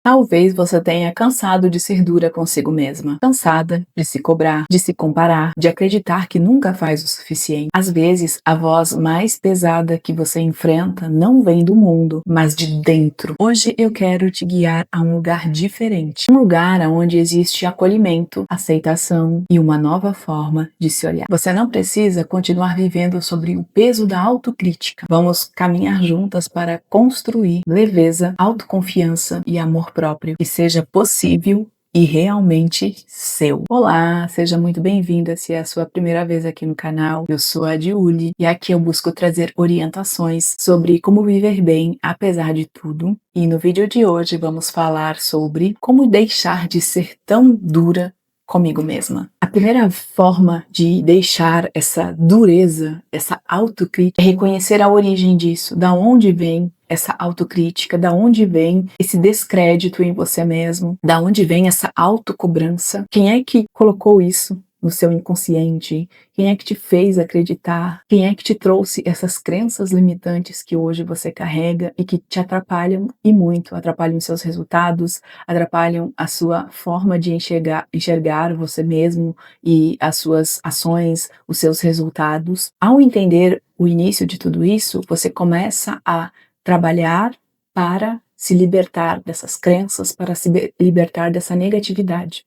Talvez você tenha cansado de ser dura consigo mesma, cansada de se cobrar, de se comparar, de acreditar que nunca faz o suficiente. Às vezes, a voz mais pesada que você enfrenta não vem do mundo, mas de dentro. Hoje eu quero te guiar a um lugar diferente, um lugar onde existe acolhimento, aceitação e uma nova forma de se olhar. Você não precisa continuar vivendo sobre o peso da autocrítica. Vamos caminhar juntas para construir leveza, autoconfiança e amor próprio que seja possível e realmente seu. Olá, seja muito bem-vinda se é a sua primeira vez aqui no canal. Eu sou a Diuli e aqui eu busco trazer orientações sobre como viver bem apesar de tudo. E no vídeo de hoje vamos falar sobre como deixar de ser tão dura comigo mesma. A primeira forma de deixar essa dureza, essa autocrítica, é reconhecer a origem disso, da onde vem essa autocrítica, da onde vem esse descrédito em você mesmo, da onde vem essa autocobrança. Quem é que colocou isso no seu inconsciente? Quem é que te fez acreditar? Quem é que te trouxe essas crenças limitantes que hoje você carrega e que te atrapalham e muito, atrapalham seus resultados, atrapalham a sua forma de enxergar você mesmo e as suas ações, os seus resultados. Ao entender o início de tudo isso, você começa a trabalhar para se libertar dessas crenças, para se libertar dessa negatividade.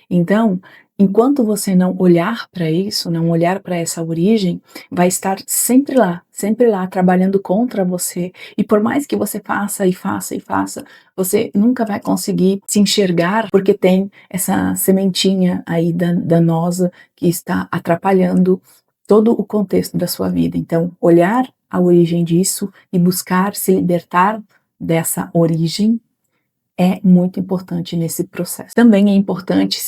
Então, enquanto você não olhar para isso, não olhar para essa origem, vai estar sempre lá, trabalhando contra você. E por mais que você faça e faça e faça, você nunca vai conseguir se enxergar, porque tem essa sementinha aí danosa que está atrapalhando todo o contexto da sua vida. Então, olhar a origem disso e buscar se libertar dessa origem é muito importante nesse processo. Também é importante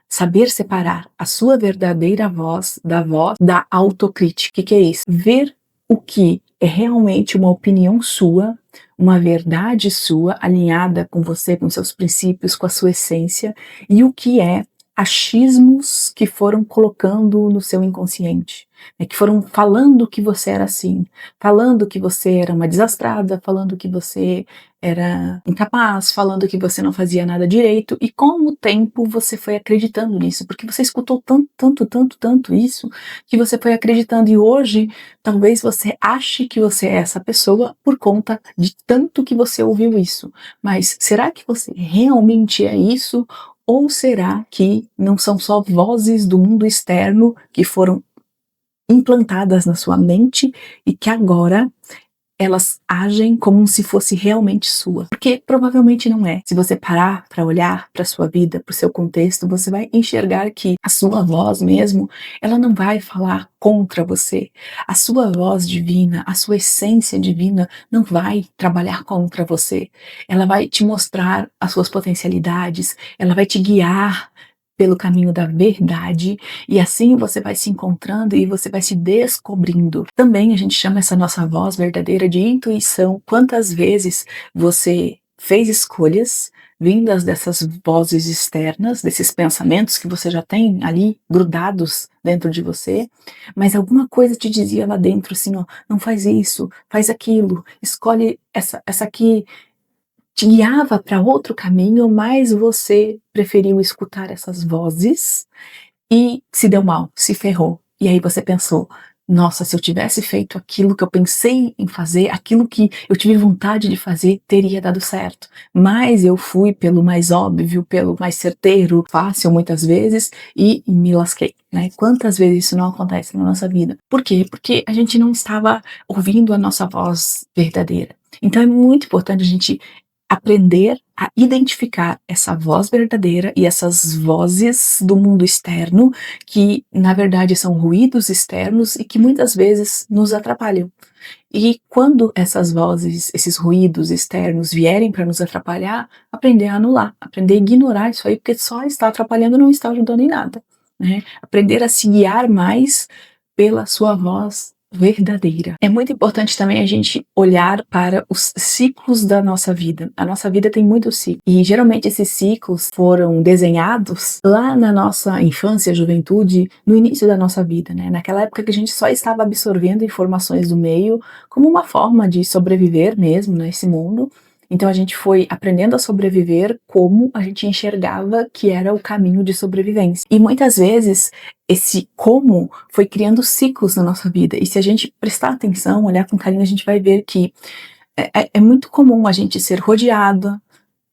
saber separar a sua verdadeira voz da autocrítica. O que é isso? Ver o que é realmente uma opinião sua, uma verdade sua, alinhada com você, com seus princípios, com a sua essência, e o que é achismos que foram colocando no seu inconsciente, né, que foram falando que você era assim, falando que você era uma desastrada, falando que você era incapaz, falando que você não fazia nada direito, e com o tempo você foi acreditando nisso, porque você escutou tanto isso, que você foi acreditando, e hoje talvez você ache que você é essa pessoa por conta de tanto que você ouviu isso. Mas será que você realmente é isso? Ou será que não são só vozes do mundo externo que foram implantadas na sua mente e que agora elas agem como se fosse realmente sua? Porque provavelmente não é. Se você parar para olhar para sua vida, para o seu contexto, você vai enxergar que a sua voz mesmo, ela não vai falar contra você. A sua voz divina, a sua essência divina não vai trabalhar contra você. Ela vai te mostrar as suas potencialidades, ela vai te guiar pelo caminho da verdade, e assim você vai se encontrando e você vai se descobrindo. Também a gente chama essa nossa voz verdadeira de intuição. Quantas vezes você fez escolhas vindas dessas vozes externas, desses pensamentos que você já tem ali grudados dentro de você, mas alguma coisa te dizia lá dentro assim, ó, não faz isso, faz aquilo, escolhe essa aqui, te guiava para outro caminho, mas você preferiu escutar essas vozes e se deu mal, se ferrou. E aí você pensou, nossa, se eu tivesse feito aquilo que eu pensei em fazer, aquilo que eu tive vontade de fazer, teria dado certo. Mas eu fui pelo mais óbvio, pelo mais certeiro, fácil muitas vezes, e me lasquei, né? Quantas vezes isso não acontece na nossa vida? Por quê? Porque a gente não estava ouvindo a nossa voz verdadeira. Então é muito importante a gente aprender a identificar essa voz verdadeira e essas vozes do mundo externo, que na verdade são ruídos externos e que muitas vezes nos atrapalham. E quando essas vozes, esses ruídos externos vierem para nos atrapalhar, aprender a anular, aprender a ignorar isso aí, porque só está atrapalhando, não está ajudando em nada, né? Aprender a se guiar mais pela sua voz verdadeira. É muito importante também a gente olhar para os ciclos da nossa vida. A nossa vida tem muitos ciclos, e geralmente esses ciclos foram desenhados lá na nossa infância, juventude, no início da nossa vida, né? Naquela época que a gente só estava absorvendo informações do meio como uma forma de sobreviver mesmo nesse mundo. Então a gente foi aprendendo a sobreviver como a gente enxergava que era o caminho de sobrevivência. E muitas vezes esse como foi criando ciclos na nossa vida. E se a gente prestar atenção, olhar com carinho, a gente vai ver que é muito comum a gente ser rodeada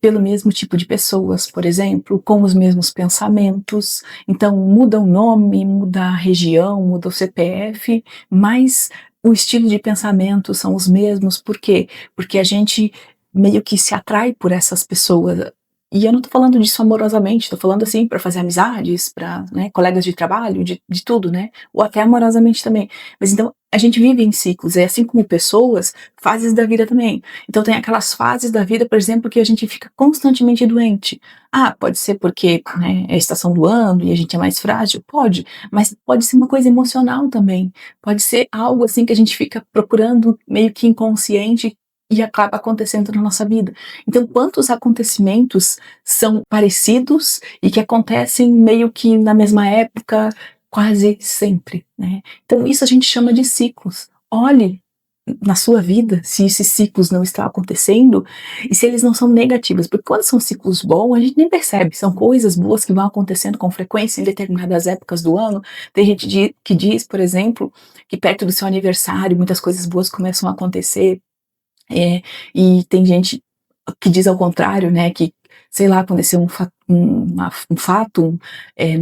pelo mesmo tipo de pessoas, por exemplo, com os mesmos pensamentos. Então muda o nome, muda a região, muda o CPF, mas o estilo de pensamento são os mesmos. Por quê? Porque a gente meio que se atrai por essas pessoas. E eu não tô falando disso amorosamente, tô falando assim para fazer amizades, para, né, colegas de trabalho, de tudo, né? Ou até amorosamente também. Mas então a gente vive em ciclos, é assim como pessoas, fases da vida também. Então tem aquelas fases da vida, por exemplo, que a gente fica constantemente doente. Ah, pode ser porque, né, é a estação do ano e a gente é mais frágil? Pode, mas pode ser uma coisa emocional também. Pode ser algo assim que a gente fica procurando meio que inconsciente e acaba acontecendo na nossa vida. Então, quantos acontecimentos são parecidos e que acontecem meio que na mesma época, quase sempre, né? Então, isso a gente chama de ciclos. Olhe na sua vida se esses ciclos não estão acontecendo e se eles não são negativos, porque quando são ciclos bons, a gente nem percebe, são coisas boas que vão acontecendo com frequência em determinadas épocas do ano. Tem gente que diz, por exemplo, que perto do seu aniversário muitas coisas boas começam a acontecer, e tem gente que diz ao contrário, né, que, sei lá, aconteceu um fato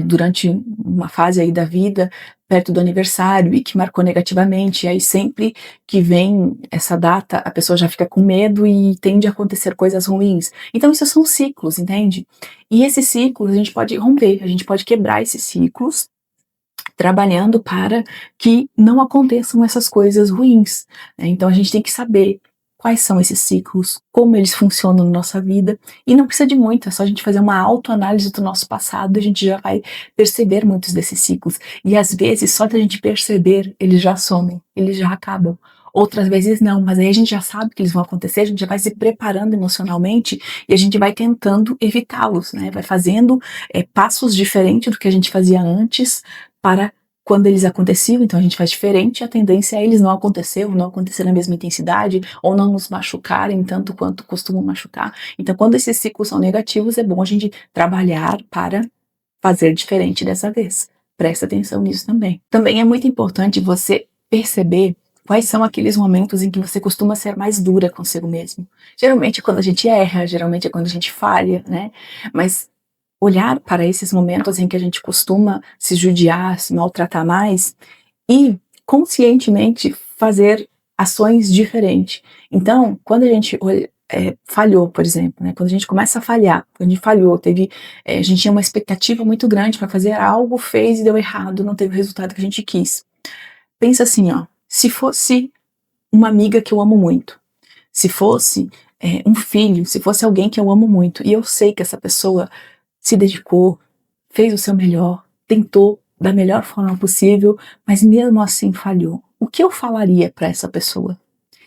durante uma fase aí da vida, perto do aniversário, e que marcou negativamente, e aí sempre que vem essa data, a pessoa já fica com medo e tende a acontecer coisas ruins. Então isso são ciclos, entende? E esses ciclos a gente pode romper, a gente pode quebrar esses ciclos, trabalhando para que não aconteçam essas coisas ruins, né? Então a gente tem que saber quais são esses ciclos, como eles funcionam na nossa vida, e não precisa de muito, é só a gente fazer uma autoanálise do nosso passado, a gente já vai perceber muitos desses ciclos, e às vezes só da gente perceber, eles já somem, eles já acabam. Outras vezes não, mas aí a gente já sabe que eles vão acontecer, a gente já vai se preparando emocionalmente e a gente vai tentando evitá-los, né? Vai fazendo passos diferentes do que a gente fazia antes para quando eles aconteciam, então a gente faz diferente, a tendência é eles não acontecer, ou não acontecer na mesma intensidade, ou não nos machucarem tanto quanto costumam machucar. Então, quando esses ciclos são negativos, é bom a gente trabalhar para fazer diferente dessa vez. Presta atenção nisso também. Também é muito importante você perceber quais são aqueles momentos em que você costuma ser mais dura consigo mesmo. Geralmente é quando a gente erra, geralmente é quando a gente falha, né? Mas olhar para esses momentos em que a gente costuma se judiar, se maltratar mais e conscientemente fazer ações diferentes. Então, quando a gente falhou, por exemplo, né, quando a gente começa a falhar, quando a gente falhou, a gente tinha uma expectativa muito grande para fazer algo, fez e deu errado, não teve o resultado que a gente quis. Pensa assim, ó, se fosse uma amiga que eu amo muito, se fosse um filho, se fosse alguém que eu amo muito, e eu sei que essa pessoa se dedicou, fez o seu melhor, tentou da melhor forma possível, mas mesmo assim falhou. O que eu falaria para essa pessoa?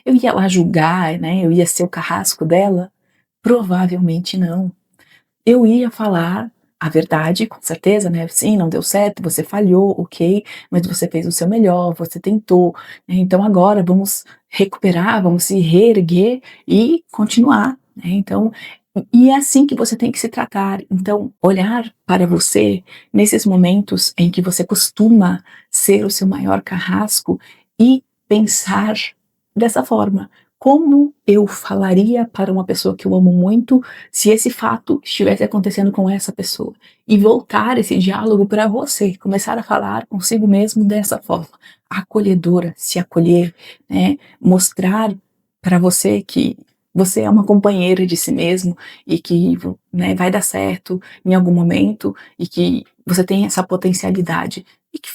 Eu ia lá julgar, né? Eu ia ser o carrasco dela? Provavelmente não. Eu ia falar a verdade, com certeza, né? Sim, não deu certo, você falhou, ok, mas você fez o seu melhor, você tentou, né? Então agora vamos recuperar, vamos se reerguer e continuar, né? Então, e é assim que você tem que se tratar. Então, olhar para você nesses momentos em que você costuma ser o seu maior carrasco e pensar dessa forma. Como eu falaria para uma pessoa que eu amo muito se esse fato estivesse acontecendo com essa pessoa? E voltar esse diálogo para você, começar a falar consigo mesmo dessa forma, acolhedora, se acolher, né? Mostrar para você que você é uma companheira de si mesmo e que, né, vai dar certo em algum momento e que você tem essa potencialidade e que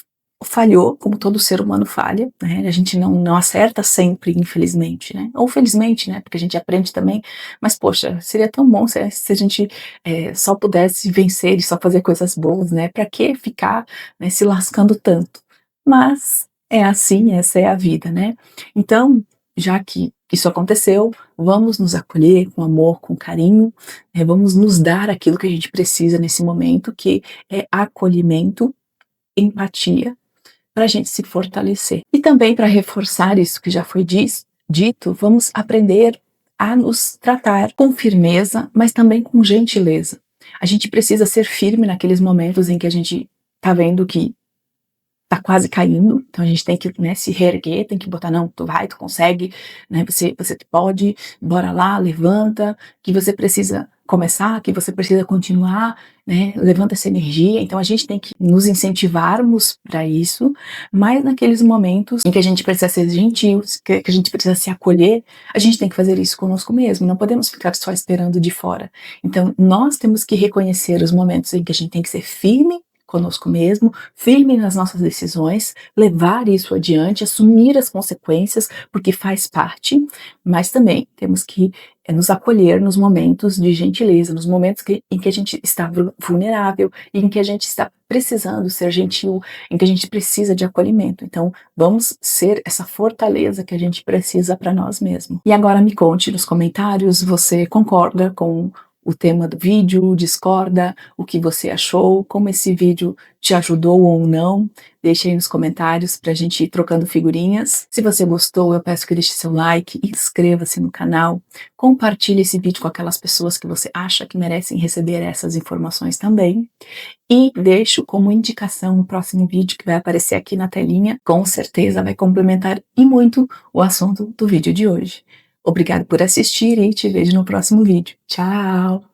falhou, como todo ser humano falha, né? A gente não acerta sempre, infelizmente, né? Ou felizmente, né? Porque a gente aprende também. Mas, poxa, seria tão bom se a gente só pudesse vencer e só fazer coisas boas, né? Pra que ficar, né, se lascando tanto? Mas é assim, essa é a vida, né? Então, já que isso aconteceu, vamos nos acolher com amor, com carinho, vamos nos dar aquilo que a gente precisa nesse momento, que é acolhimento, empatia, para a gente se fortalecer. E também para reforçar isso que já foi dito, vamos aprender a nos tratar com firmeza, mas também com gentileza. A gente precisa ser firme naqueles momentos em que a gente tá vendo que tá quase caindo, então a gente tem que, né, se reerguer, tem que botar, não, tu vai, tu consegue, né, você pode, bora lá, levanta, que você precisa começar, que você precisa continuar, né, levanta essa energia, então a gente tem que nos incentivarmos para isso, mas naqueles momentos em que a gente precisa ser gentil, que a gente precisa se acolher, a gente tem que fazer isso conosco mesmo, não podemos ficar só esperando de fora. Então nós temos que reconhecer os momentos em que a gente tem que ser firme conosco mesmo, firme nas nossas decisões, levar isso adiante, assumir as consequências, porque faz parte, mas também temos que nos acolher nos momentos de gentileza, nos momentos em que a gente está vulnerável, em que a gente está precisando ser gentil, em que a gente precisa de acolhimento. Então, vamos ser essa fortaleza que a gente precisa para nós mesmos. E agora me conte nos comentários, você concorda com o tema do vídeo, discorda, o que você achou, como esse vídeo te ajudou ou não, deixe aí nos comentários pra gente ir trocando figurinhas. Se você gostou, eu peço que deixe seu like, inscreva-se no canal, compartilhe esse vídeo com aquelas pessoas que você acha que merecem receber essas informações também. E deixo como indicação o próximo vídeo que vai aparecer aqui na telinha, com certeza vai complementar e muito o assunto do vídeo de hoje. Obrigada por assistir e te vejo no próximo vídeo. Tchau!